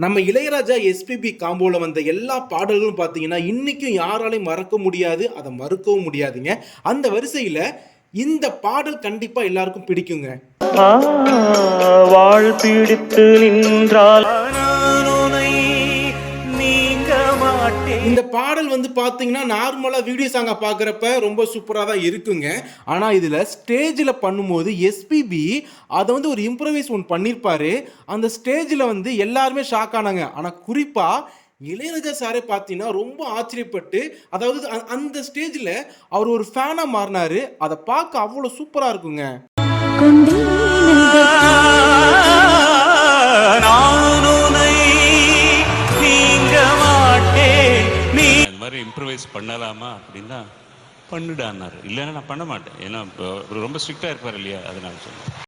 நம்ம இளையராஜா எஸ்பிபி காம்போல வந்த எல்லா பாடல்களும் பார்த்தீங்கன்னா இன்னைக்கும் யாராலையும் மறக்க முடியாது, அதை மறுக்கவும் முடியாதுங்க. அந்த வரிசையில் இந்த பாடல் கண்டிப்பா எல்லாருக்கும் பிடிக்குங்க. வாழ் பிடித்து நின்றால் இந்த பாடல் வந்து பாத்தீங்கன்னா நார்மலா வீடியோ சாங்கா பாக்குறப்ப ரொம்ப சூப்பரா தான் இருக்குங்க. ஆனா இதுல ஸ்டேஜ்ல பண்ணும்போது எஸ்பிபி அதை வந்து ஒரு இம்ப்ரவைஸ் ஒன்று பண்ணிருப்பாரு. அந்த ஸ்டேஜ்ல வந்து எல்லாருமே ஷாக் ஆனாங்க. ஆனா குறிப்பா இளையராஜா சாரே பார்த்தீங்கன்னா ரொம்ப ஆச்சரியப்பட்டு, அதாவது அந்த ஸ்டேஜ்ல அவர் ஒரு ஃபேனா மாறினாரு. அதை பார்க்க அவ்வளோ சூப்பரா இருக்குங்க. இம்ப்ரவைஸ் பண்ணலாமா அப்படின்னா பண்ணுடான்னாரு. இல்லைன்னா நான் பண்ண மாட்டேன். ஏன்னா ரொம்ப ஸ்ட்ரிக்டா இருப்பார் இல்லையா, அதனால சொல்லுவேன்.